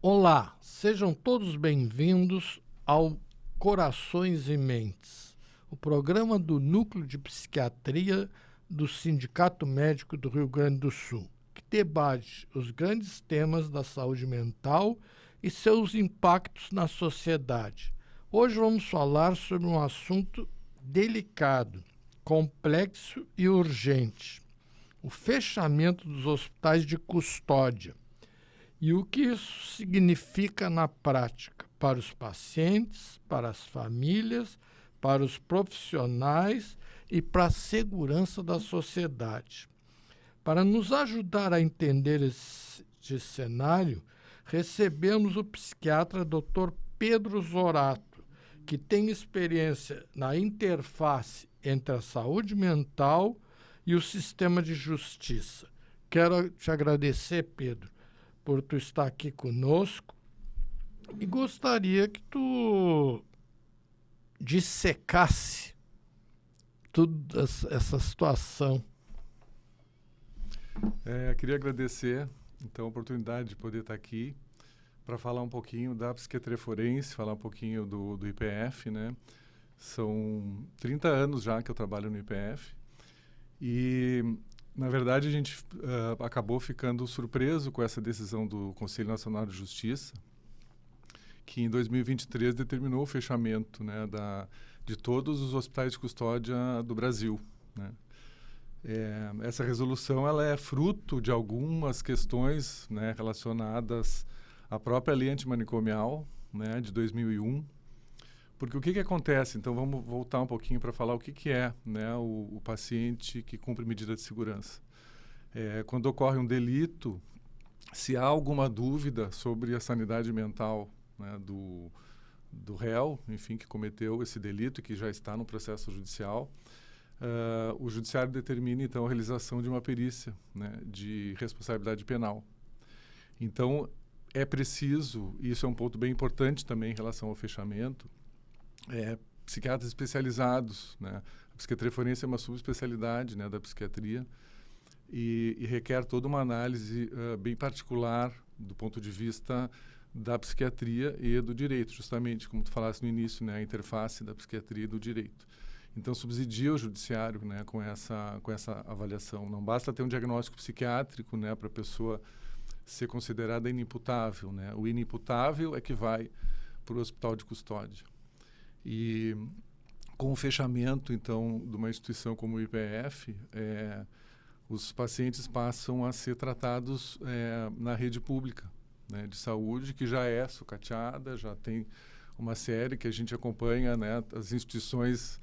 Olá, sejam todos bem-vindos ao Corações e Mentes, o programa do Núcleo de Psiquiatria do Sindicato Médico do Rio Grande do Sul, que debate os grandes temas da saúde mental e seus impactos na sociedade. Hoje vamos falar sobre um assunto delicado, complexo e urgente: o fechamento dos hospitais de custódia. E o que isso significa na prática para os pacientes, para as famílias, para os profissionais e para a segurança da sociedade. Para nos ajudar a entender este cenário, recebemos o psiquiatra Dr. Pedro Zorato, que tem experiência na interface entre a saúde mental e o sistema de justiça. Quero te agradecer, Pedro, por tu estar aqui conosco, e gostaria que tu dissecasse toda essa situação. Queria agradecer, então, a oportunidade de poder estar aqui para falar um pouquinho da psiquiatria forense, falar um pouquinho do IPF, né? São 30 anos já que eu trabalho no IPF e, na verdade, a gente acabou ficando surpreso com essa decisão do Conselho Nacional de Justiça, que em 2023 determinou o fechamento, né, de todos os hospitais de custódia do Brasil, né? Essa resolução ela é fruto de algumas questões, né, relacionadas à própria lei antimanicomial, né, de 2001. Porque o que acontece? Então, vamos voltar um pouquinho para falar o que é, né, o paciente que cumpre medida de segurança. Quando ocorre um delito, se há alguma dúvida sobre a sanidade mental, né, do réu, enfim, que cometeu esse delito e que já está no processo judicial, o judiciário determina, então, a realização de uma perícia, né, de responsabilidade penal. Então, é preciso, e isso é um ponto bem importante também em relação ao fechamento, psiquiatras especializados, né? A psiquiatria forense é uma subespecialidade, né, da psiquiatria e requer toda uma análise bem particular do ponto de vista da psiquiatria e do direito, justamente, como tu falaste no início, né, a interface da psiquiatria e do direito. Então, subsidia o judiciário, né, com essa avaliação. Não basta ter um diagnóstico psiquiátrico, né, para a pessoa ser considerada inimputável, né? O inimputável é que vai para o hospital de custódia. E com o fechamento, então, de uma instituição como o IPF, os pacientes passam a ser tratados na rede pública, né, de saúde, que já é sucateada, já tem uma série que a gente acompanha, né, as instituições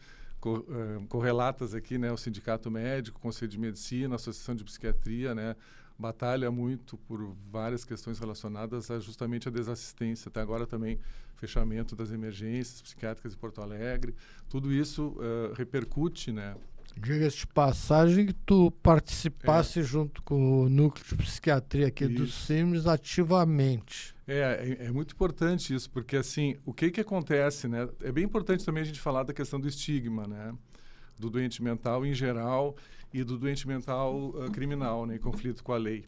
correlatas aqui, né, o Sindicato Médico, o Conselho de Medicina, a Associação de Psiquiatria, né, batalha muito por várias questões relacionadas justamente à desassistência. Até agora também fechamento das emergências psiquiátricas em Porto Alegre. Tudo isso repercute, né? Diga-se de passagem que tu participasse junto com o Núcleo de Psiquiatria aqui do SIMS ativamente. É muito importante isso, porque assim, o que acontece, né? É bem importante também a gente falar da questão do estigma, né? Do doente mental em geral e do doente mental criminal, né, em conflito com a lei.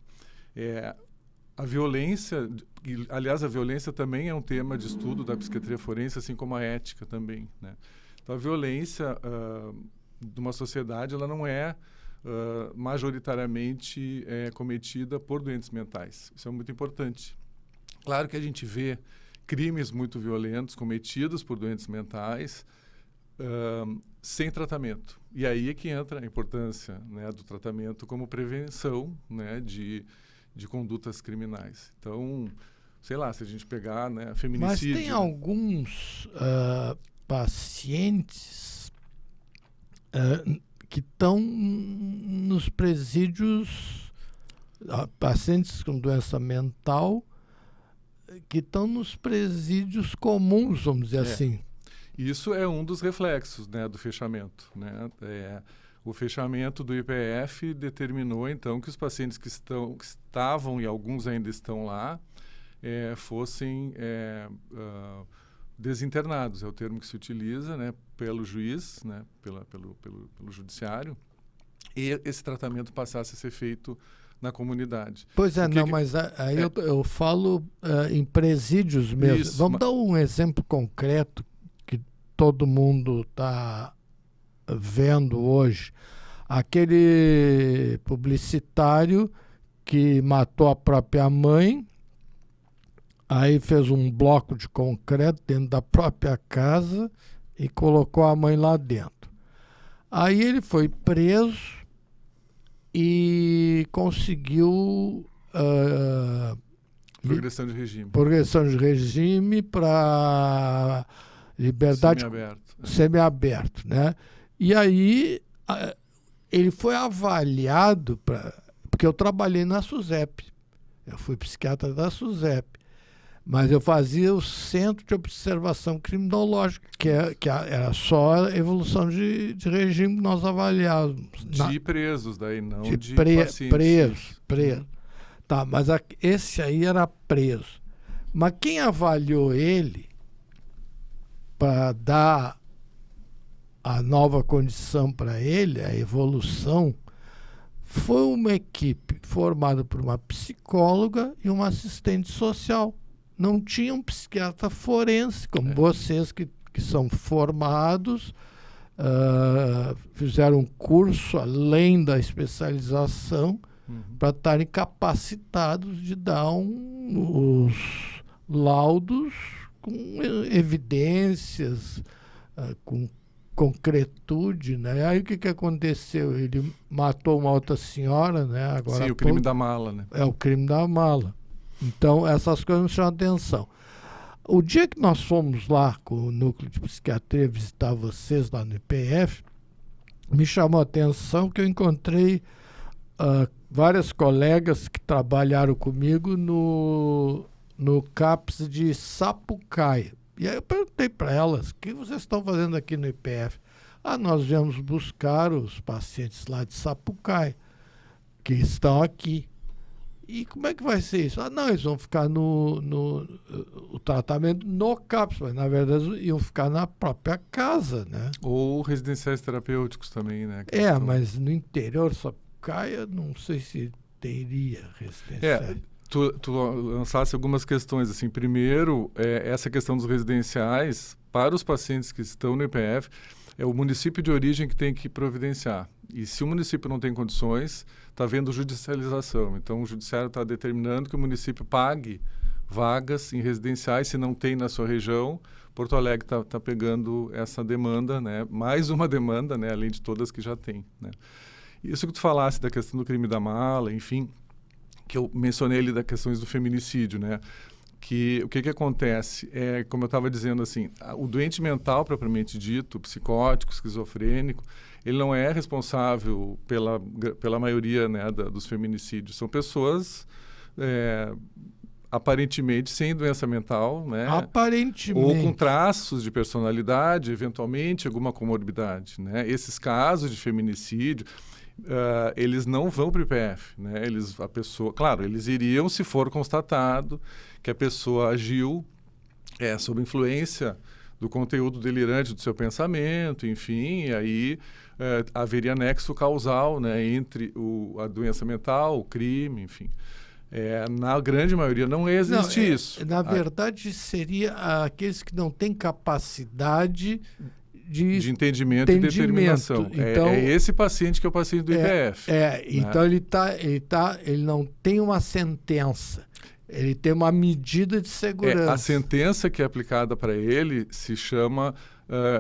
A violência, aliás, a violência também é um tema de estudo da psiquiatria forense, assim como a ética também, né? Então, a violência de uma sociedade, ela não é majoritariamente cometida por doentes mentais. Isso é muito importante. Claro que a gente vê crimes muito violentos cometidos por doentes mentais, sem tratamento. E aí é que entra a importância, né, do tratamento como prevenção, né, de condutas criminais. Então, sei lá, se a gente pegar, né, feminicídio... Mas tem alguns pacientes que estão nos presídios, pacientes com doença mental, que estão nos presídios comuns, vamos dizer assim. Isso é um dos reflexos, né, do fechamento, né? O fechamento do IPF determinou, então, que os pacientes que estavam, e alguns ainda estão lá, fossem desinternados, é o termo que se utiliza, né, pelo juiz, né, pelo judiciário, e esse tratamento passasse a ser feito na comunidade. Pois é, mas aí eu falo em presídios mesmo. Isso, Vamos dar um exemplo concreto que todo mundo está vendo hoje. Aquele publicitário que matou a própria mãe, aí fez um bloco de concreto dentro da própria casa e colocou a mãe lá dentro. Aí ele foi preso e conseguiu progressão de regime. Progressão de regime para liberdade semiaberto, né? E aí ele foi avaliado porque eu trabalhei na SUSEP. Eu fui psiquiatra da SUSEP. Mas eu fazia o Centro de Observação Criminológica, que era só a evolução de regime que nós avaliávamos. De presos, daí não de pacientes. Preso. Tá, mas esse aí era preso. Mas quem avaliou ele para dar a nova condição para ele, a evolução, foi uma equipe formada por uma psicóloga e uma assistente social. Não tinha um psiquiatra forense, como vocês que são formados, fizeram um curso além da especialização para estarem capacitados de dar os laudos com evidências, com concretude, né? Aí o que aconteceu? Ele matou uma outra senhora, né? Agora sim, o crime da mala, né? É o crime da mala. Então, essas coisas nos chamam atenção. O dia que nós fomos lá com o Núcleo de Psiquiatria visitar vocês lá no IPF, me chamou a atenção que eu encontrei várias colegas que trabalharam comigo no CAPS de Sapucaia. E aí eu perguntei para elas, o que vocês estão fazendo aqui no IPF? Nós viemos buscar os pacientes lá de Sapucaia, que estão aqui. E como é que vai ser isso? Não, eles vão ficar o tratamento no CAPS, mas na verdade iam ficar na própria casa, né? Ou residenciais terapêuticos também, né? Mas no interior, Sapucaia, não sei se teria residenciais. Tu lançasse algumas questões, assim, primeiro, essa questão dos residenciais, para os pacientes que estão no IPF, é o município de origem que tem que providenciar. E se o município não tem condições, está havendo judicialização. Então, o judiciário está determinando que o município pague vagas em residenciais, se não tem na sua região. Porto Alegre está pegando essa demanda, né? Mais uma demanda, né? Além de todas que já tem, né? Isso que tu falasse da questão do crime da mala, enfim, que eu mencionei ali das questões do feminicídio, né? Que o que acontece é, como eu estava dizendo assim, o doente mental propriamente dito, psicótico, esquizofrênico, ele não é responsável pela maioria, né, dos feminicídios. São pessoas aparentemente sem doença mental, né? Aparentemente. Ou com traços de personalidade, eventualmente alguma comorbidade, né? Esses casos de feminicídio, eles não vão para o IPF, né? Claro, eles iriam se for constatado que a pessoa agiu sob influência do conteúdo delirante do seu pensamento, enfim, e aí haveria nexo causal, né, entre a doença mental, o crime, enfim. Na grande maioria não existe isso. Na verdade, seria aqueles que não têm capacidade de entendimento e determinação. Então, é esse paciente que é o paciente do IPF. Né? Então ele não tem uma sentença, ele tem uma medida de segurança. A sentença que é aplicada para ele se chama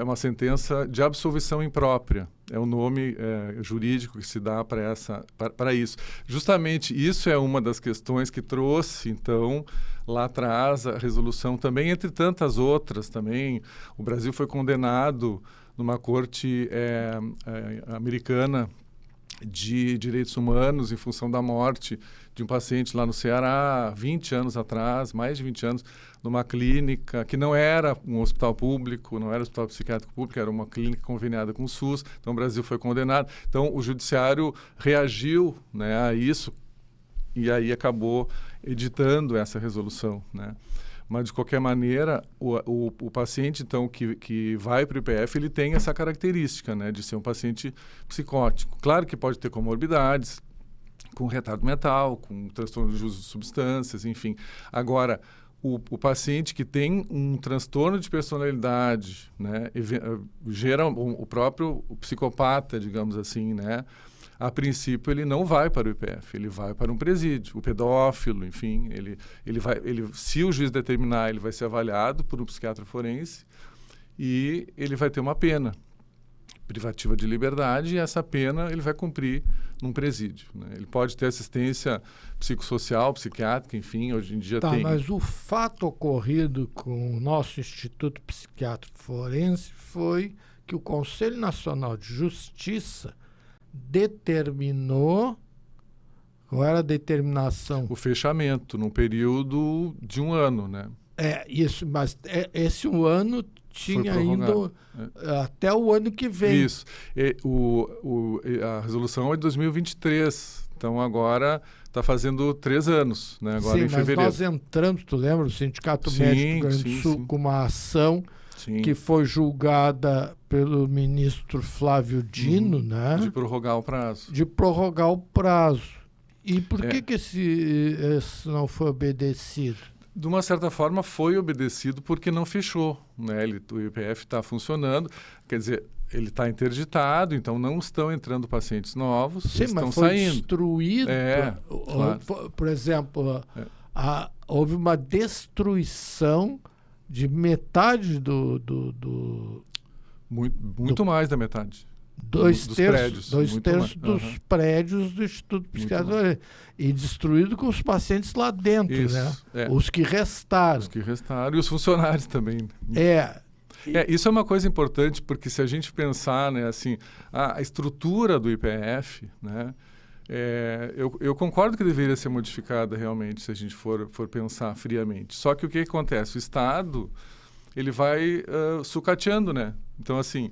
uma sentença de absolvição imprópria. É o nome jurídico que se dá para isso. Justamente isso é uma das questões que trouxe, então, lá atrás a resolução também, entre tantas outras também. O Brasil foi condenado numa corte americana de direitos humanos em função da morte de um paciente lá no Ceará, 20 anos atrás, mais de 20 anos, numa clínica que não era um hospital público, não era um hospital psiquiátrico público, era uma clínica conveniada com o SUS. Então, o Brasil foi condenado. Então, o judiciário reagiu, né, a isso e aí acabou editando essa resolução, né? Mas, de qualquer maneira, o paciente, então, que vai para o IPF, ele tem essa característica, né, de ser um paciente psicótico. Claro que pode ter comorbidades, com retardo mental, com transtorno de uso de substâncias, enfim. Agora, o paciente que tem um transtorno de personalidade, né, gera o próprio psicopata, digamos assim, né, a princípio ele não vai para o IPF, ele vai para um presídio. O pedófilo, enfim, se o juiz determinar, ele vai ser avaliado por um psiquiatra forense e ele vai ter uma pena privativa de liberdade, e essa pena ele vai cumprir num presídio, né? Ele pode ter assistência psicossocial, psiquiátrica, enfim, hoje em dia tem. Mas o fato ocorrido com o nosso Instituto Psiquiátrico Forense foi que o Conselho Nacional de Justiça determinou, qual era a determinação? O fechamento, num período de 1 ano, né? Isso, mas esse 1 ano tinha ainda até o ano que vem. Isso. A resolução é de 2023. Então, agora está fazendo 3 anos, né? Agora sim, em fevereiro. Mas nós entramos, tu lembra, o Sindicato Médico do Rio Grande do Sul com uma ação que foi julgada pelo ministro Flávio Dino, né? De prorrogar o prazo. De prorrogar o prazo. E por que esse não foi obedecido? De uma certa forma, foi obedecido porque não fechou, né? O IPF está funcionando, quer dizer, ele está interditado, então não estão entrando pacientes novos, estão mas foi saindo. Destruído. Claro. Por exemplo, houve uma destruição de metade Muito mais da metade. Dois terços dos Uhum. prédios do Instituto Psiquiátrico e destruído com os pacientes lá dentro, Isso, né? Os que restaram. Os que restaram e os funcionários também. Isso é uma coisa importante, porque se a gente pensar, né, assim, a estrutura do IPF, né, eu concordo que deveria ser modificada realmente, se a gente for pensar friamente. Só que o que acontece? O Estado, ele vai sucateando, né? Então, assim,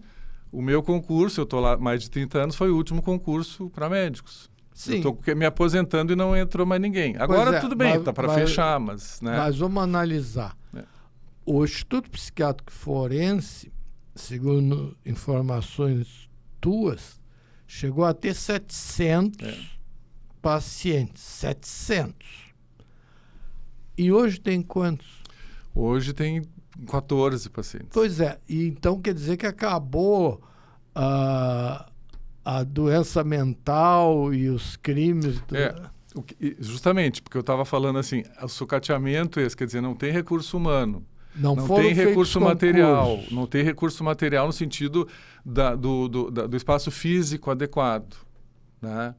o meu concurso, eu estou lá há mais de 30 anos, foi o último concurso para médicos. Sim. Eu estou me aposentando e não entrou mais ninguém. Agora tudo bem, está para fechar, mas... Né? Mas vamos analisar. O Instituto Psiquiátrico Forense, segundo informações tuas, chegou a ter 700 pacientes. 700. E hoje tem quantos? Hoje tem 14 pacientes. Pois é. E então quer dizer que acabou a doença mental e os crimes... Justamente, porque eu estava falando assim, o sucateamento quer dizer, não tem recurso humano. Não tem recurso material. Não tem recurso material no sentido do espaço físico adequado, né?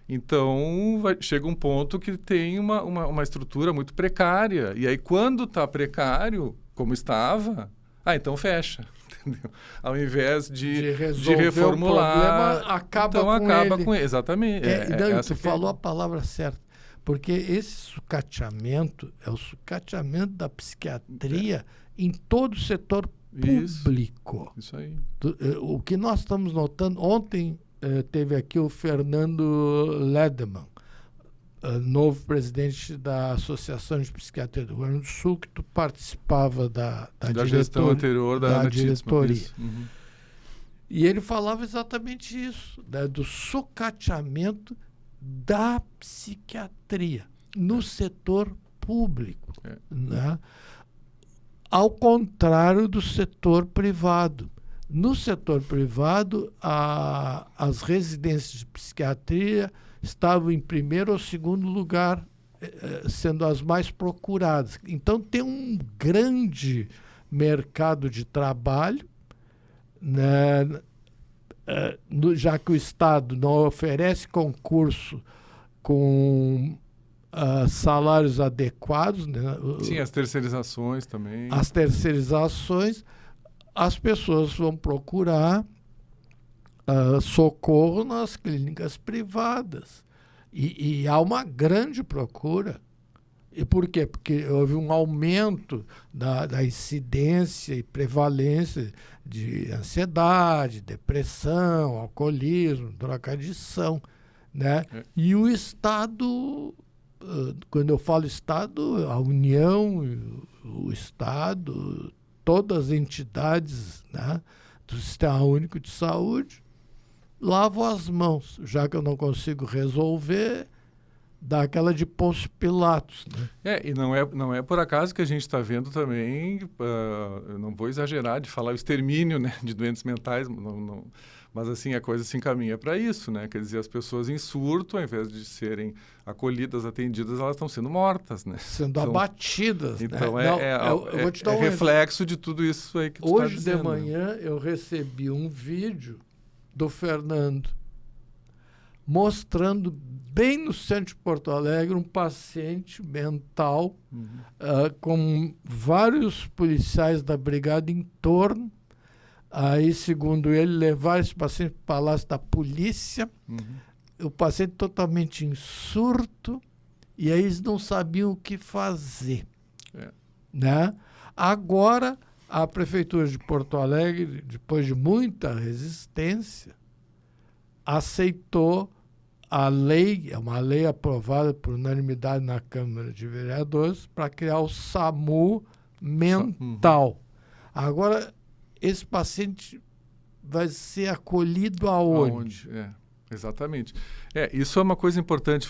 Então, chega um ponto que tem uma estrutura muito precária. E aí, quando está precário, como estava, então fecha. Entendeu? Ao invés de reformular, o problema, acaba com ele. Exatamente. Tu falou a palavra certa. Porque esse sucateamento é o sucateamento da psiquiatria em todo o setor público. Isso aí. O que nós estamos notando... Ontem teve aqui o Fernando Ledemann, novo presidente da Associação de Psiquiatria do Rio Grande do Sul, que tu participava da gestão anterior da diretoria. Uhum. E ele falava exatamente isso, né, do sucateamento da psiquiatria no setor público, né? Ao contrário do setor privado. No setor privado, as residências de psiquiatria estavam em primeiro ou segundo lugar, sendo as mais procuradas. Então, tem um grande mercado de trabalho, né? Já que o Estado não oferece concurso com salários adequados, né? Sim, as terceirizações também. As terceirizações, as pessoas vão procurar socorro nas clínicas privadas. E há uma grande procura. E por quê? Porque houve um aumento da incidência e prevalência de ansiedade, depressão, alcoolismo, drogadição, né? E o Estado quando eu falo Estado, a União, o Estado, todas as entidades, né, do Sistema Único de Saúde, lavam as mãos. Já que eu não consigo resolver, dá aquela de Pôncio Pilatos. Né? E não é por acaso que a gente está vendo também, eu não vou exagerar de falar o extermínio, né, de doentes mentais, mas assim, a coisa se encaminha para isso, né? Quer dizer, as pessoas em surto, ao invés de serem acolhidas, atendidas, elas estão sendo mortas, né? Sendo abatidas. Então, né? eu vou te dar reflexo de tudo isso aí que tu Hoje está dizendo. de manhã eu recebi um vídeo do Fernando mostrando bem no centro de Porto Alegre um paciente mental com vários policiais da brigada em torno. Aí, segundo ele, levaram esse paciente para o Palácio da Polícia, o paciente totalmente em surto, e aí eles não sabiam o que fazer. Né? Agora, a Prefeitura de Porto Alegre, depois de muita resistência, aceitou a lei, é uma lei aprovada por unanimidade na Câmara de Vereadores, para criar o SAMU mental. Agora, esse paciente vai ser acolhido aonde? Exatamente. Isso é uma coisa importante,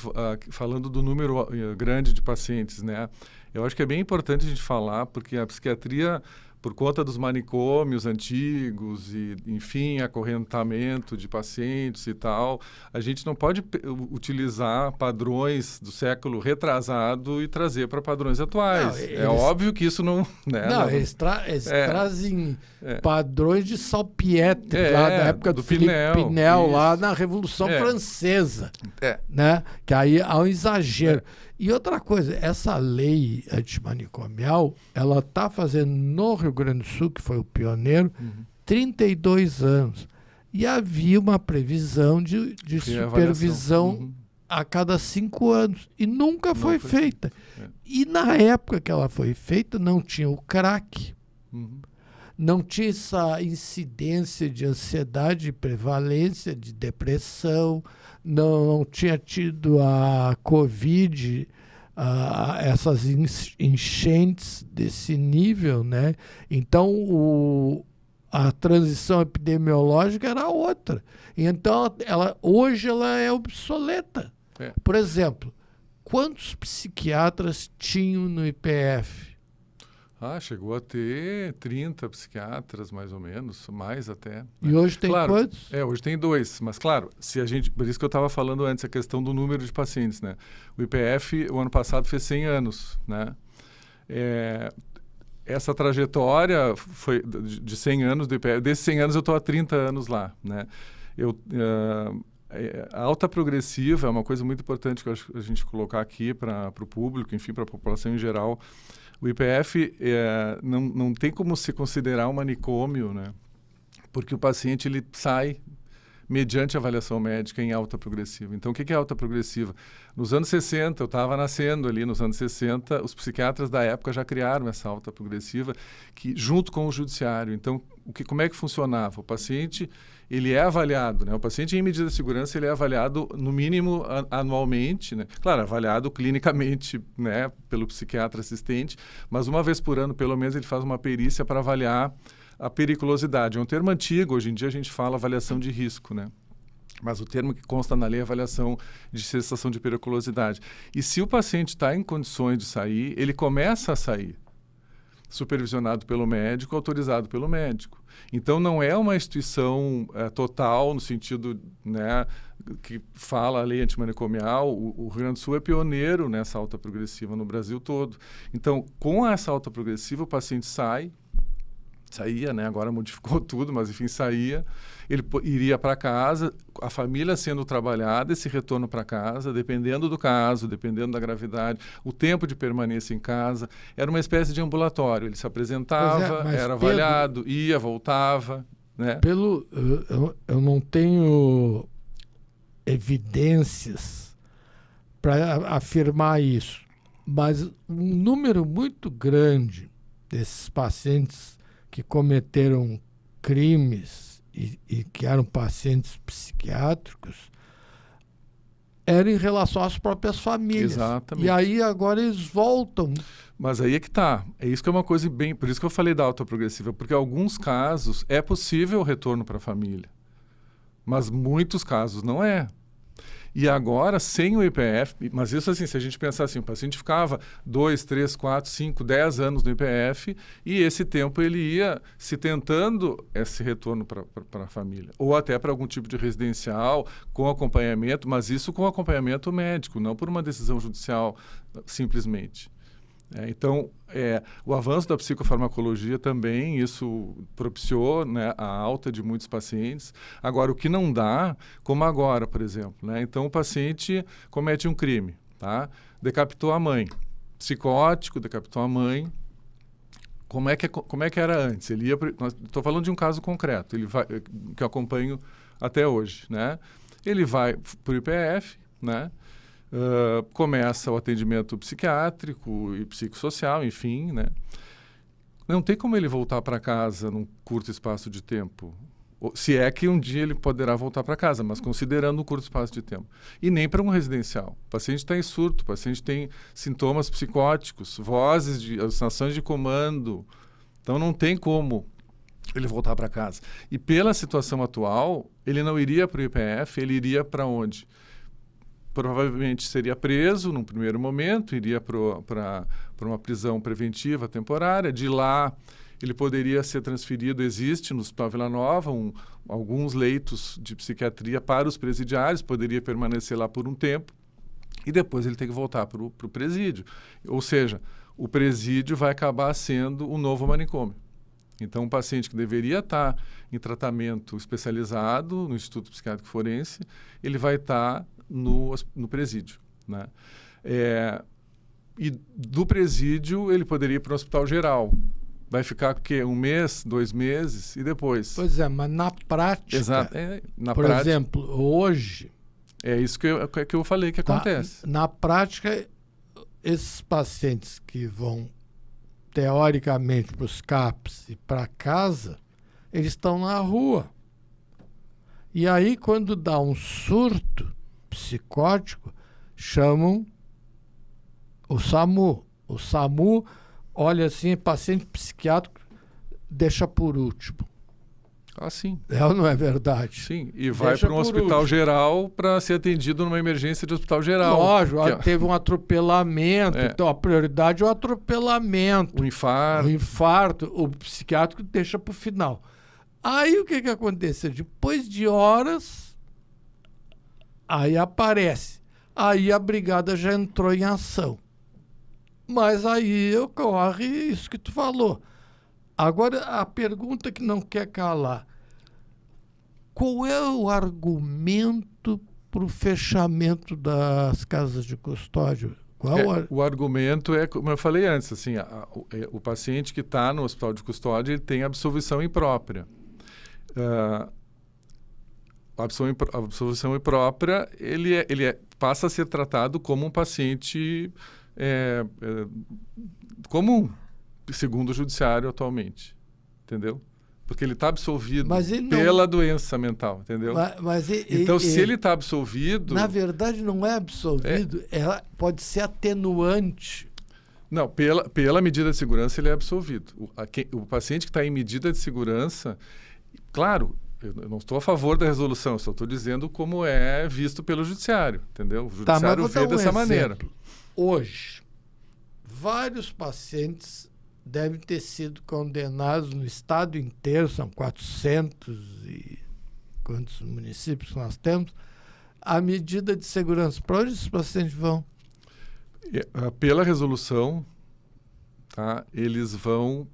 falando do número grande de pacientes, né? Eu acho que é bem importante a gente falar, porque a psiquiatria, por conta dos manicômios antigos e, enfim, acorrentamento de pacientes e tal, a gente não pode utilizar padrões do século retrasado e trazer para padrões atuais. É óbvio que isso não... Né, eles trazem padrões de Salpietre, lá na época do Pinel, lá na Revolução Francesa. Né? Que aí há um exagero. E outra coisa, essa lei antimanicomial, ela está fazendo no Rio Grande do Sul, que foi o pioneiro, 32 anos. E havia uma previsão de supervisão a cada 5 anos. E nunca foi feita. E na época que ela foi feita, não tinha o crack, não tinha essa incidência de ansiedade, de prevalência, de depressão, não tinha tido a Covid, essas enchentes desse nível, né? Então, a transição epidemiológica era outra. Então, hoje ela é obsoleta. Por exemplo, quantos psiquiatras tinham no IPF? Chegou a ter 30 psiquiatras, mais ou menos, mais até. Né? E hoje tem quantos? Hoje tem 2, mas claro, por isso que eu estava falando antes, a questão do número de pacientes, né? O IPF, o ano passado, fez 100 anos, né? Essa trajetória foi de 100 anos do IPF, desses 100 anos eu estou há 30 anos lá, né? A alta progressiva é uma coisa muito importante que eu acho que a gente colocar aqui para o público, enfim, para a população em geral. O IPF não tem como se considerar um manicômio, né? Porque o paciente ele sai mediante avaliação médica em alta progressiva. Então, o que é alta progressiva? Nos anos 60, eu estava nascendo ali, nos anos 60, os psiquiatras da época já criaram essa alta progressiva, que, junto com o judiciário. Então, como é que funcionava? O paciente ele é avaliado, né? O paciente em medida de segurança ele é avaliado no mínimo anualmente, né? Claro, avaliado clinicamente, né, pelo psiquiatra assistente, mas uma vez por ano, pelo menos, ele faz uma perícia para avaliar a periculosidade. É um termo antigo, hoje em dia a gente fala avaliação de risco, né? Mas o termo que consta na lei é avaliação de sensação de periculosidade. E se o paciente está em condições de sair, ele começa a sair, supervisionado pelo médico, autorizado pelo médico. Então, não é uma instituição total, no sentido, né, que fala a lei antimanicomial. O Rio Grande do Sul é pioneiro nessa alta progressiva no Brasil todo. Então, com essa alta progressiva, o paciente saía, né? Agora modificou tudo, mas enfim, saía. Ele iria para casa, a família sendo trabalhada, esse retorno para casa, dependendo do caso, dependendo da gravidade, o tempo de permanência em casa, era uma espécie de ambulatório. Ele se apresentava, era avaliado, ia, voltava, né? Eu não tenho evidências para afirmar isso, mas um número muito grande desses pacientes que cometeram crimes e que eram pacientes psiquiátricos, era em relação às próprias famílias. Exatamente. E aí agora eles voltam. Mas aí é que tá. É isso que é uma coisa bem... Por isso que eu falei da autoprogressiva, porque em alguns casos é possível o retorno para a família. Mas muitos casos não é. E agora, sem o IPF, mas isso assim, se a gente pensar assim, o paciente ficava 2, 3, 4, 5, 10 anos no IPF e esse tempo ele ia se tentando esse retorno para a família. Ou até para algum tipo de residencial, com acompanhamento, mas isso com acompanhamento médico, não por uma decisão judicial simplesmente. Então, o avanço da psicofarmacologia também, isso propiciou, né, a alta de muitos pacientes. Agora, o que não dá, como agora, por exemplo, né? Então, o paciente comete um crime, tá? Decapitou a mãe. Psicótico, decapitou a mãe. Como é que era antes? Ele ia... Estou falando de um caso concreto, que eu acompanho até hoje, né? Ele vai para o IPF, né? Começa o atendimento psiquiátrico e psicossocial, enfim, né? Não tem como ele voltar para casa num curto espaço de tempo. Se é que um dia ele poderá voltar para casa, mas considerando um curto espaço de tempo. E nem para um residencial. O paciente está em surto, o paciente tem sintomas psicóticos, vozes de alucinações de comando. Então não tem como ele voltar para casa. E pela situação atual, ele não iria para o IPF, ele iria para onde? Provavelmente seria preso num primeiro momento, iria para uma prisão preventiva temporária. De lá, ele poderia ser transferido, existe no Hospital Vila Nova alguns leitos de psiquiatria para os presidiários, poderia permanecer lá por um tempo e depois ele tem que voltar para o presídio. Ou seja, o presídio vai acabar sendo o novo manicômio. Então, um paciente que deveria estar em tratamento especializado no Instituto Psiquiátrico Forense, ele vai estar no presídio, né? E do presídio ele poderia ir para o hospital geral. Vai ficar o quê? 1 mês, 2 meses e depois? Pois é, mas na prática... Exato. Por exemplo, hoje... É isso que eu falei que acontece. Na prática, esses pacientes que vão, teoricamente, para os CAPs e para casa, eles estão na rua. E aí, quando dá um surto psicótico, chamam o SAMU. O SAMU olha assim, paciente psiquiátrico, deixa por último. Ah, sim. É ou não é verdade? Sim, e vai para um hospital geral para ser atendido numa emergência de hospital geral. Lógico, teve um atropelamento, então a prioridade é o atropelamento. O infarto. O infarto, o psiquiátrico deixa para o final. Aí o que acontece? Depois de horas... Aí aparece. Aí a brigada já entrou em ação. Mas aí ocorre isso que tu falou. Agora, a pergunta que não quer calar. Qual é o argumento para o fechamento das casas de custódia? O argumento é, como eu falei antes, assim, o paciente que está no hospital de custódia ele tem absolvição imprópria. A absolvição imprópria, ele passa a ser tratado como um paciente comum, segundo o judiciário atualmente, entendeu? Porque ele está absolvido pela doença mental, entendeu? Então, se ele está absolvido... Na verdade, não é absolvido, ela pode ser atenuante. Não, pela medida de segurança, ele é absolvido. O paciente que está em medida de segurança, claro... Eu não estou a favor da resolução, eu só estou dizendo como é visto pelo judiciário, entendeu? O judiciário vê dessa maneira. Hoje, vários pacientes devem ter sido condenados no estado inteiro, são 400 e quantos municípios nós temos, à medida de segurança. Para onde esses pacientes vão? Pela resolução, tá? Eles vão...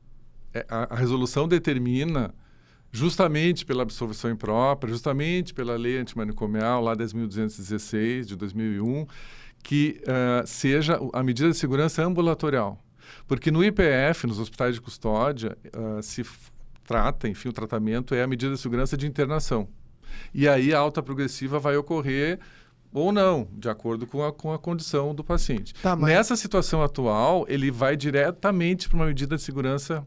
A resolução determina... justamente pela absolvição imprópria, justamente pela lei antimanicomial, lá 10.216, de 2001, que seja a medida de segurança ambulatorial. Porque no IPF, nos hospitais de custódia, se trata, enfim, o tratamento é a medida de segurança de internação. E aí a alta progressiva vai ocorrer ou não, de acordo com a condição do paciente. Tá, mas... Nessa situação atual, ele vai diretamente para uma medida de segurança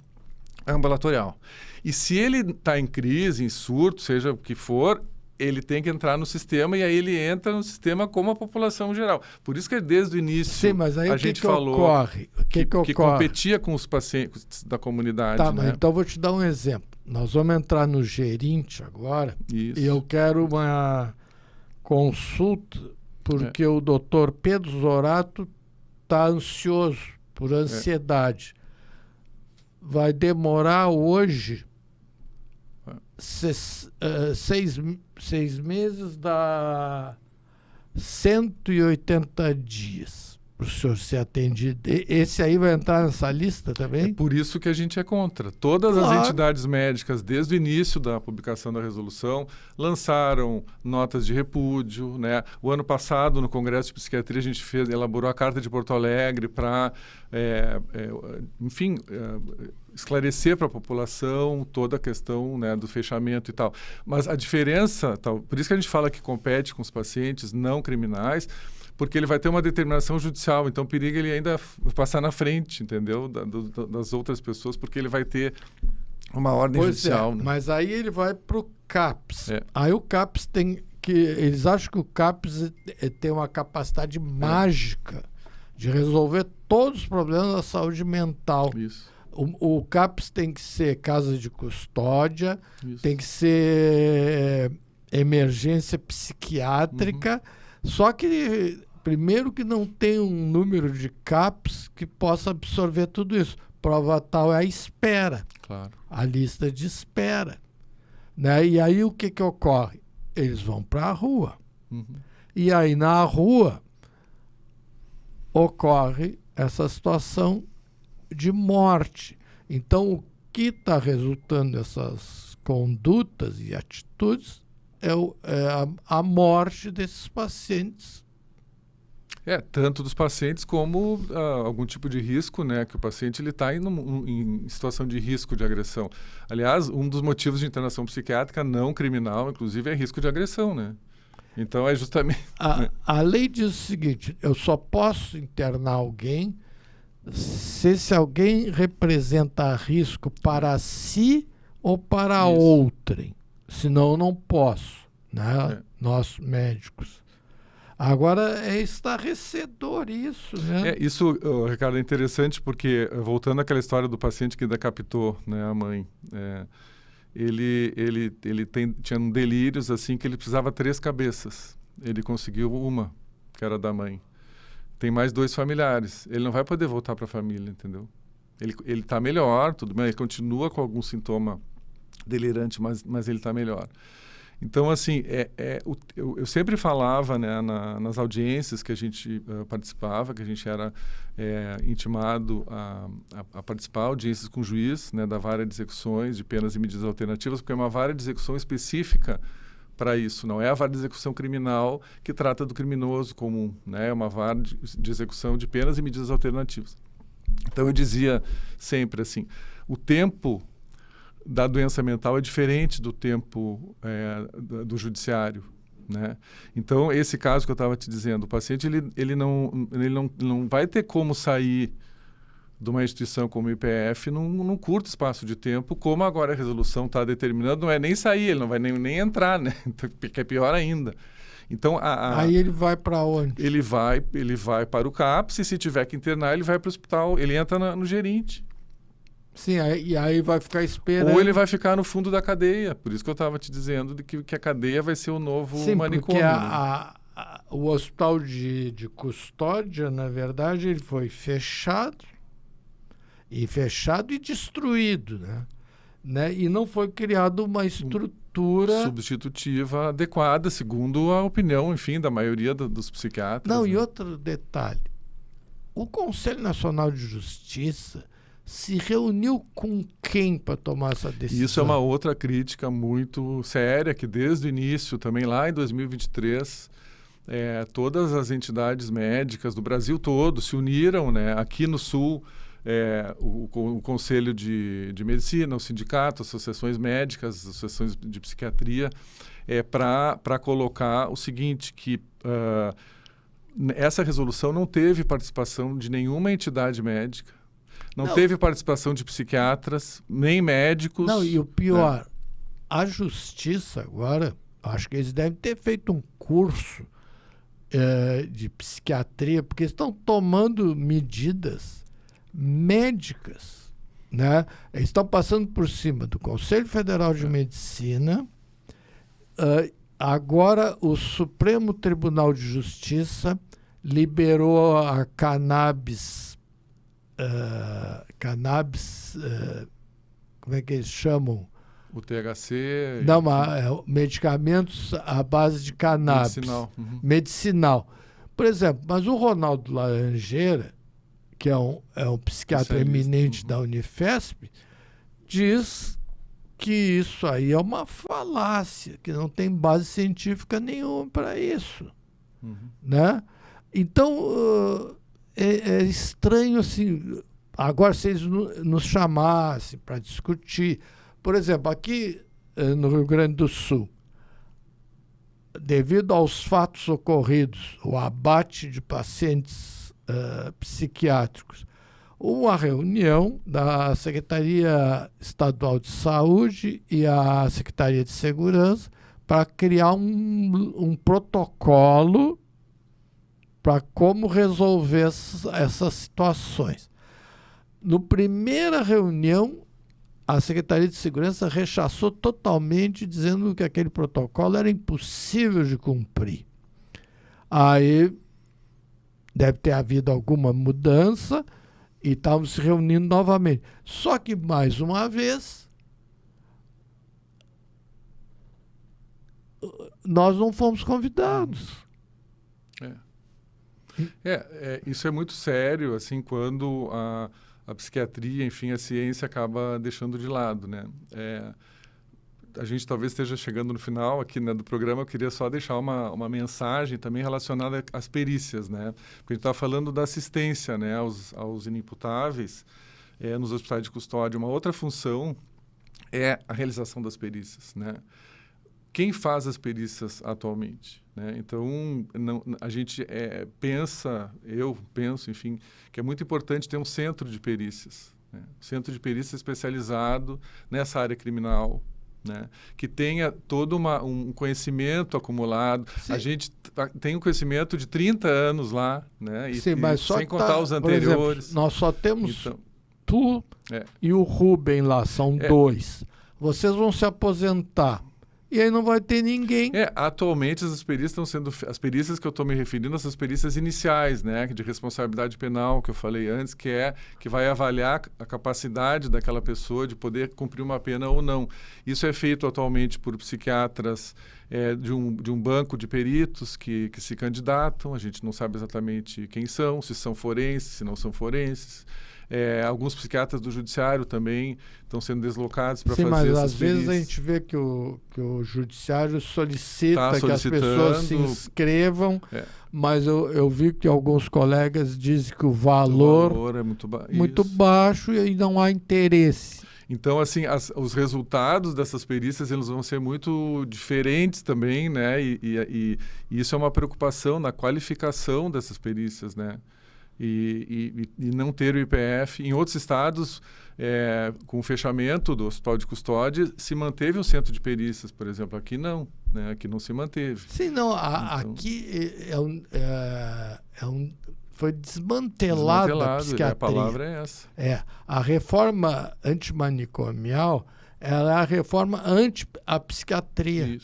ambulatorial. E se ele está em crise, em surto, seja o que for, ele tem que entrar no sistema e aí ele entra no sistema como a população geral. Por isso que desde o início Sim, mas aí a o gente que falou ocorre? que ocorre? competia com os pacientes da comunidade. Tá, né? mas então eu vou te dar um exemplo. Nós vamos entrar no gerente agora Isso. e eu quero uma consulta porque o doutor Pedro Zorato está ansioso, por ansiedade. Vai demorar hoje 6 meses, dá 180 dias para o senhor ser atendido. Esse aí vai entrar nessa lista também? É por isso que a gente é contra. Todas as entidades médicas, desde o início da publicação da resolução, lançaram notas de repúdio, né? O ano passado, no Congresso de Psiquiatria, a gente elaborou a Carta de Porto Alegre para, esclarecer para a população toda a questão, né, do fechamento e tal. Mas a diferença, por isso que a gente fala que compete com os pacientes não criminais, porque ele vai ter uma determinação judicial, então periga ele ainda passar na frente, entendeu? Das outras pessoas, porque ele vai ter uma ordem judicial. Né? Mas aí ele vai para o CAPS. Aí o CAPS tem que... Eles acham que o CAPS tem uma capacidade mágica de resolver todos os problemas da saúde mental. Isso. O CAPS tem que ser casa de custódia, tem que ser emergência psiquiátrica, só que, primeiro, que não tem um número de CAPS que possa absorver tudo isso. Prova tal é a espera, a lista de espera. Né? E aí o que ocorre? Eles vão para a rua. E aí na rua ocorre essa situação de morte. Então, o que está resultando dessas condutas e atitudes é a morte desses pacientes. Tanto dos pacientes como algum tipo de risco, né? Que o paciente está em situação de risco de agressão. Aliás, um dos motivos de internação psiquiátrica não criminal, inclusive, é risco de agressão, né? Então, é justamente... A lei diz o seguinte, eu só posso internar alguém se alguém representa risco para si ou para outrem. Senão eu não posso, né? Nós médicos. Agora é estarrecedor isso, né? Isso, Ricardo, é interessante porque, voltando àquela história do paciente que decapitou, né, a mãe, ele tinha delírios assim que ele precisava 3 cabeças. Ele conseguiu uma, que era da mãe. Tem mais 2 familiares. Ele não vai poder voltar para a família, entendeu? Ele está melhor, tudo bem, ele continua com algum sintoma delirante, mas ele está melhor. Então, assim, eu sempre falava, né, nas audiências que a gente participava, que a gente era intimado a participar, audiências com o juiz, né, da vara de execuções de penas e medidas alternativas, porque é uma vara de execução específica para isso, não é a vara de execução criminal que trata do criminoso comum, né? É uma vara de execução de penas e medidas alternativas. Então eu dizia sempre assim, o tempo da doença mental é diferente do tempo do judiciário, né? Então esse caso que eu estava te dizendo, o paciente ele não vai ter como sair de uma instituição como o IPF num curto espaço de tempo, como agora a resolução está determinando, não é nem sair, ele não vai nem entrar, né? Que é pior ainda. Então, aí ele vai para onde? Ele vai para o CAPS, e se tiver que internar, ele vai para o hospital, ele entra no gerente. Sim, e aí vai ficar esperando. Ou ele vai ficar no fundo da cadeia, por isso que eu estava te dizendo que a cadeia vai ser o novo manicômio. Porque o hospital de custódia, na verdade, ele foi fechado e destruído, né? E não foi criada uma estrutura substitutiva adequada, segundo a opinião, enfim, da maioria dos psiquiatras. Não, né? E outro detalhe, o Conselho Nacional de Justiça se reuniu com quem para tomar essa decisão? Isso é uma outra crítica muito séria, que desde o início, também lá em 2023, todas as entidades médicas do Brasil todo se uniram, né? Aqui no Sul, o Conselho de Medicina, o sindicato, associações médicas, associações de psiquiatria, para colocar o seguinte, que essa resolução não teve participação de nenhuma entidade médica, não teve participação de psiquiatras, nem médicos. Não, e o pior, a justiça agora, Acho que eles devem ter feito um curso de psiquiatria, porque estão tomando medidas médicas, né? Eles estão passando por cima do Conselho Federal de Medicina. Agora o Supremo Tribunal de Justiça liberou a cannabis, como é que eles chamam? O THC... Não, medicamentos à base de cannabis. Medicinal. Medicinal. Por exemplo, mas o Ronaldo Laranjeira, que é um psiquiatra eminente da Unifesp, diz que isso aí é uma falácia, que não tem base científica nenhuma para isso. Né? Então, é estranho assim. Agora, se eles nos chamassem para discutir, por exemplo, aqui no Rio Grande do Sul, devido aos fatos ocorridos, o abate de pacientes psiquiátricos, uma reunião da Secretaria Estadual de Saúde e a Secretaria de Segurança para criar um protocolo para como resolver essas situações. No primeira reunião, a Secretaria de Segurança rechaçou totalmente, dizendo que aquele protocolo era impossível de cumprir. Aí deve ter havido alguma mudança e estavam se reunindo novamente. Só que, mais uma vez, nós não fomos convidados. Isso é muito sério, assim, quando a psiquiatria, enfim, a ciência acaba deixando de lado, né? A gente talvez esteja chegando no final aqui, né, do programa. Eu queria só deixar uma mensagem também relacionada às perícias, né? Porque a gente está falando da assistência, né, aos inimputáveis nos hospitais de custódia. Uma outra função é a realização das perícias, né? Quem faz as perícias atualmente, né? Então, a gente eu penso, enfim, que é muito importante ter um centro de perícias, né? Um centro de perícias especializado nessa área criminal, né? Que tenha todo um conhecimento acumulado. Sim. A gente tem um conhecimento de 30 anos lá, né? Sim, mas só sem contar os anteriores. Por exemplo, nós só temos tu e o Rubem lá, são dois. Vocês vão se aposentar. E aí não vai ter ninguém. Atualmente as perícias estão sendo... As perícias que eu estou me referindo, essas perícias iniciais, né? De responsabilidade penal, que eu falei antes, que vai avaliar a capacidade daquela pessoa de poder cumprir uma pena ou não. Isso é feito atualmente por psiquiatras de um banco de peritos que se candidatam. A gente não sabe exatamente quem são, se são forenses, se não são forenses. Alguns psiquiatras do judiciário também estão sendo deslocados para fazer essas perícias. Mas às vezes a gente vê que o judiciário solicita que as pessoas se inscrevam, mas eu vi que alguns colegas dizem que o valor é muito baixo e não há interesse. Então, assim, os resultados dessas perícias eles vão ser muito diferentes também, né? E isso é uma preocupação na qualificação dessas perícias, né? E não ter o IPF. Em outros estados, com o fechamento do hospital de custódia, se manteve um centro de perícias, por exemplo. Aqui não, né? Aqui não se manteve. Sim, não. Aqui foi desmantelado a psiquiatria. A palavra é essa. A reforma antimanicomial, ela é a reforma anti a psiquiatria.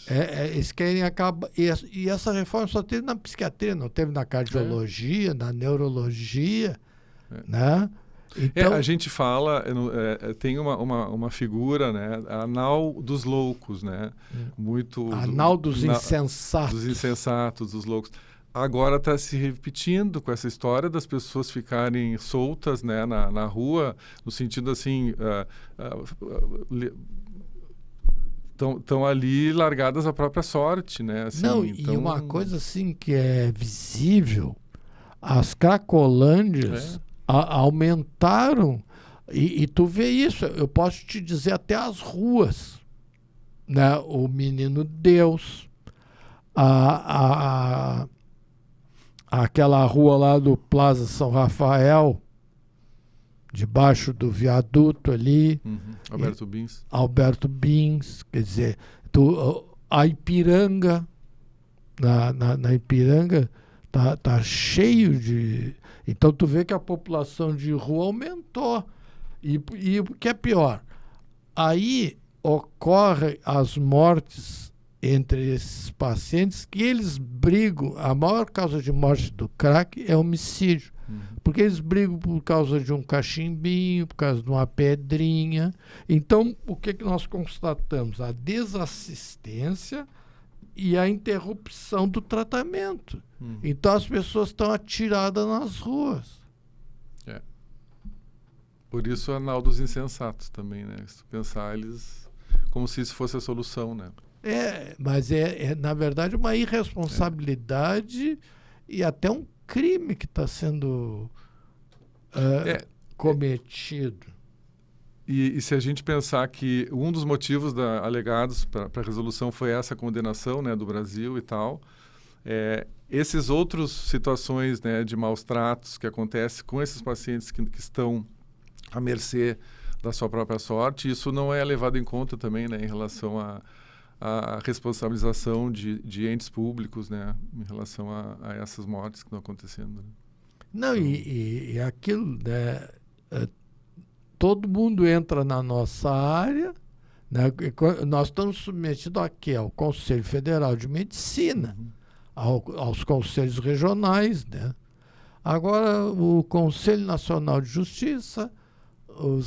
Eles querem acabar. E essa reforma só teve na psiquiatria, não teve na cardiologia, na neurologia, né? Então, a gente fala, tem uma figura, né? A anal dos loucos, né? Anal dos insensatos. Dos insensatos, dos loucos. Agora está se repetindo com essa história das pessoas ficarem soltas, né, na rua, no sentido assim, estão ali largadas à própria sorte, né? Assim, não, então... E uma coisa assim que é visível, as cracolândias aumentaram, e tu vê isso, eu posso te dizer até as ruas, né? O Menino Deus, aquela rua lá do Plaza São Rafael, debaixo do viaduto ali. Alberto Bins. Alberto Bins, quer dizer, A Ipiranga, na Ipiranga, tá cheio de... Então, tu vê que a população de rua aumentou. E o que é pior, aí ocorrem as mortes entre esses pacientes que eles brigam. A maior causa de morte do crack é homicídio. Porque eles brigam por causa de um cachimbinho, por causa de uma pedrinha. Então, o que nós constatamos? A desassistência e a interrupção do tratamento. Então, as pessoas estão atiradas nas ruas. Por isso, a anal dos insensatos também, né? Se tu pensar, eles... Como se isso fosse a solução, né? Mas na verdade, uma irresponsabilidade e até um crime que está sendo cometido. E se a gente pensar que um dos motivos alegados para a resolução foi essa condenação, né, do Brasil e tal, esses outros situações, né, de maus tratos que acontecem com esses pacientes que estão à mercê da sua própria sorte, isso não é levado em conta também, né, em relação à responsabilização de entes públicos, né, em relação a essas mortes que estão acontecendo. Né? Não, e aquilo, né, todo mundo entra na nossa área, né, nós estamos submetidos aqui ao Conselho Federal de Medicina, aos conselhos regionais, né? Agora, o Conselho Nacional de Justiça, o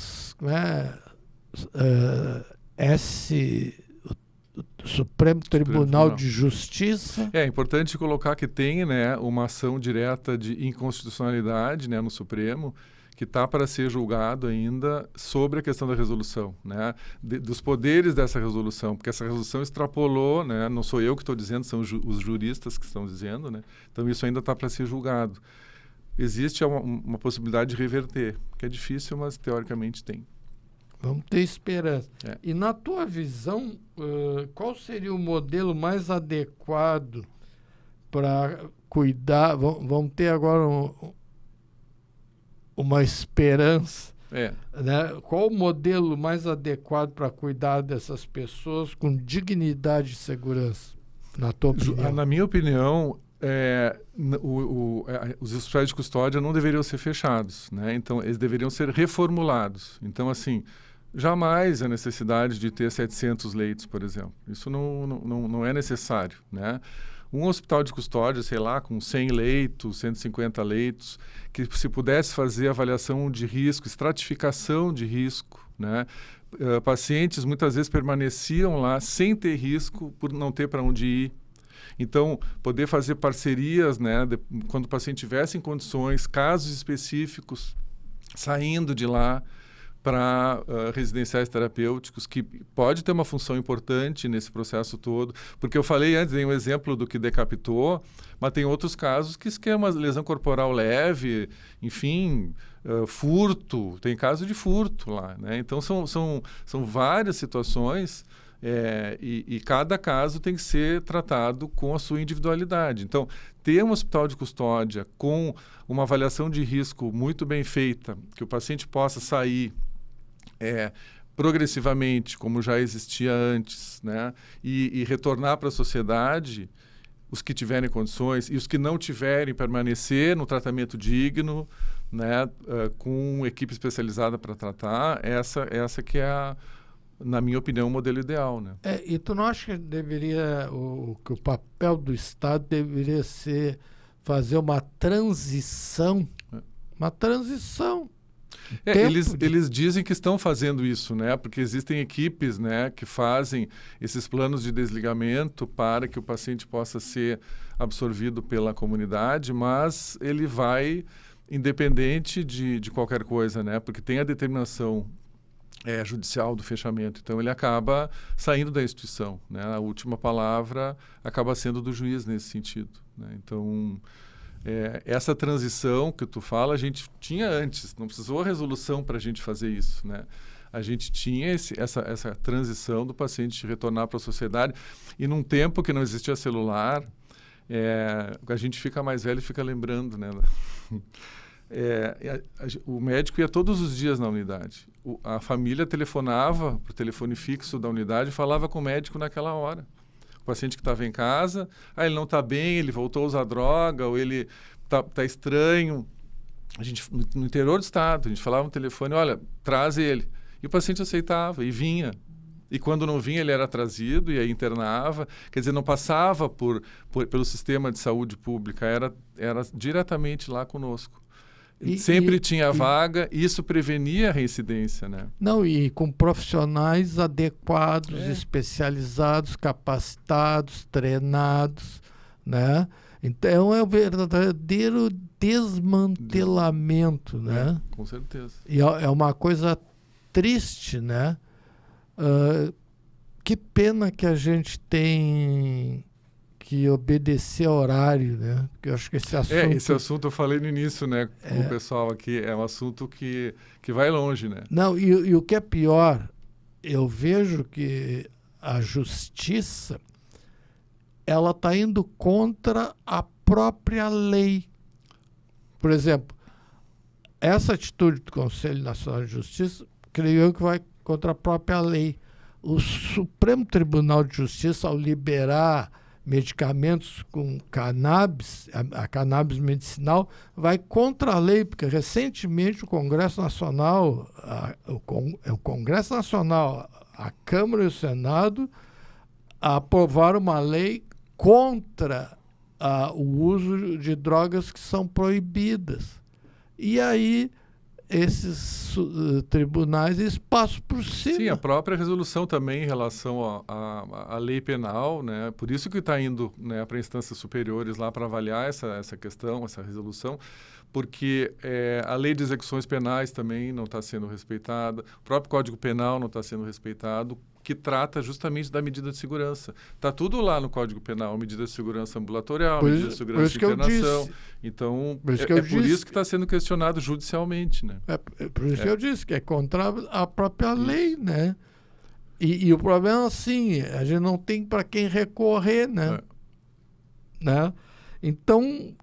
Supremo Tribunal de Justiça. É importante colocar que tem, né, uma ação direta de inconstitucionalidade, né, no Supremo, que está para ser julgado ainda sobre a questão da resolução, né, dos poderes dessa resolução, porque essa resolução extrapolou, né, não sou eu que estou dizendo, são os juristas que estão dizendo, né, então isso ainda está para ser julgado. Existe uma possibilidade de reverter, que é difícil, mas teoricamente tem. Vamos ter esperança. E na tua visão, qual seria o modelo mais adequado para cuidar? Vamos ter agora uma esperança. Né? Qual o modelo mais adequado para cuidar dessas pessoas com dignidade e segurança, na tua opinião? Na minha opinião, os hospitais de custódia não deveriam ser fechados, né? Então, eles deveriam ser reformulados. Então, assim, jamais a necessidade de ter 700 leitos, por exemplo. Isso não é necessário, né? Um hospital de custódia, sei lá, com 100 leitos, 150 leitos, que se pudesse fazer avaliação de risco, estratificação de risco, né? Pacientes muitas vezes permaneciam lá sem ter risco por não ter para onde ir. Então, poder fazer parcerias, né, quando o paciente tivesse em condições, casos específicos, saindo de lá para residenciais terapêuticos, que pode ter uma função importante nesse processo todo, porque eu falei antes, dei um exemplo do que decapitou, mas tem outros casos que é uma lesão corporal leve, enfim, furto, tem caso de furto lá, né? Então, são várias situações. E cada caso tem que ser tratado com a sua individualidade. Então, ter um hospital de custódia com uma avaliação de risco muito bem feita, que o paciente possa sair progressivamente, como já existia antes, né? E retornar para a sociedade, os que tiverem condições, e os que não tiverem, permanecer no tratamento digno, né? Com equipe especializada para tratar, essa que é na minha opinião, o modelo ideal, né? E tu não acha que que o papel do Estado deveria ser fazer uma transição? Uma transição. Eles dizem que estão fazendo isso, né? Porque existem equipes, né, que fazem esses planos de desligamento para que o paciente possa ser absorvido pela comunidade, mas ele vai independente de qualquer coisa, né? Porque tem a determinação judicial do fechamento. Então, ele acaba saindo da instituição, né? A última palavra acaba sendo do juiz nesse sentido, né? Então, essa transição que tu fala, a gente tinha antes. Não precisou a resolução para a gente fazer isso, né? A gente tinha essa transição do paciente retornar para a sociedade. E num tempo que não existia celular, a gente fica mais velho e fica lembrando, né? O médico ia todos os dias na unidade. A família telefonava para o telefone fixo da unidade e falava com o médico naquela hora. O paciente que estava em casa, ele não está bem, ele voltou a usar droga, ou ele tá estranho. A gente, no interior do estado, a gente falava no telefone, olha, traz ele. E o paciente aceitava e vinha. E quando não vinha, ele era trazido e aí internava. Quer dizer, não passava pelo sistema de saúde pública, era diretamente lá conosco. Sempre tinha vaga e isso prevenia a reincidência, né? Não, e com profissionais adequados, especializados, capacitados, treinados, né? Então é o verdadeiro desmantelamento, né? Com certeza. E é uma coisa triste, né? Que pena que a gente tem que obedecer ao horário, né? Porque eu acho que esse assunto... esse assunto eu falei no início, né? Com o pessoal aqui, é um assunto que vai longe, né? Não, e o que é pior, eu vejo que a justiça, ela está indo contra a própria lei. Por exemplo, essa atitude do Conselho Nacional de Justiça, creio eu que vai contra a própria lei. O Supremo Tribunal de Justiça, ao liberar medicamentos com cannabis, a cannabis medicinal, vai contra a lei, porque recentemente o Congresso Nacional, o Congresso Nacional, a Câmara e o Senado aprovaram uma lei contra o uso de drogas que são proibidas. E aí esses tribunais eles passam por cima. Sim, a própria resolução também em relação à lei penal, né? Por isso que está indo, né, para instâncias superiores lá para avaliar essa questão, essa resolução, porque a lei de execuções penais também não está sendo respeitada, o próprio Código Penal não está sendo respeitado, que trata justamente da medida de segurança. Está tudo lá no Código Penal, medida de segurança ambulatorial, medida de segurança de internação. Então, por isso que está sendo questionado judicialmente, né? Por isso que eu disse que é contra a própria lei, né? E o problema é assim, a gente não tem para quem recorrer, né? Né? Então,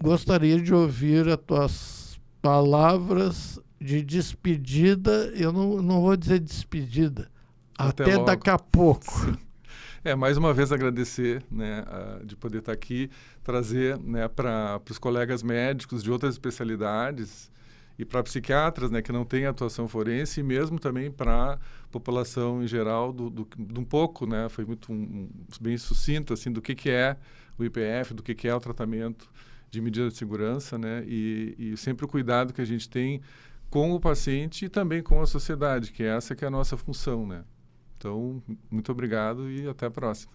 gostaria de ouvir as tuas palavras de despedida. Eu não vou dizer despedida. Até daqui a pouco. Mais uma vez agradecer, né, de poder estar aqui, trazer, né, para os colegas médicos de outras especialidades e para psiquiatras, né, que não têm atuação forense, e mesmo também para a população em geral, de um pouco, né, foi muito bem sucinto, assim, do que é o IPF, do que é o tratamento de medida de segurança, né, e sempre o cuidado que a gente tem com o paciente e também com a sociedade, que essa que é a nossa função, né? Então, muito obrigado e até a próxima.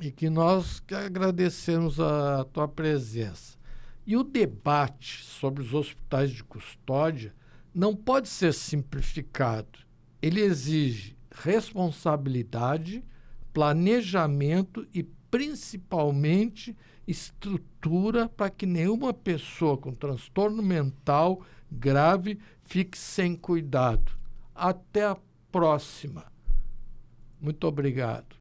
E que nós agradecemos a tua presença. E o debate sobre os hospitais de custódia não pode ser simplificado. Ele exige responsabilidade, planejamento e, principalmente, estrutura para que nenhuma pessoa com transtorno mental grave fique sem cuidado. Até a próxima. Muito obrigado.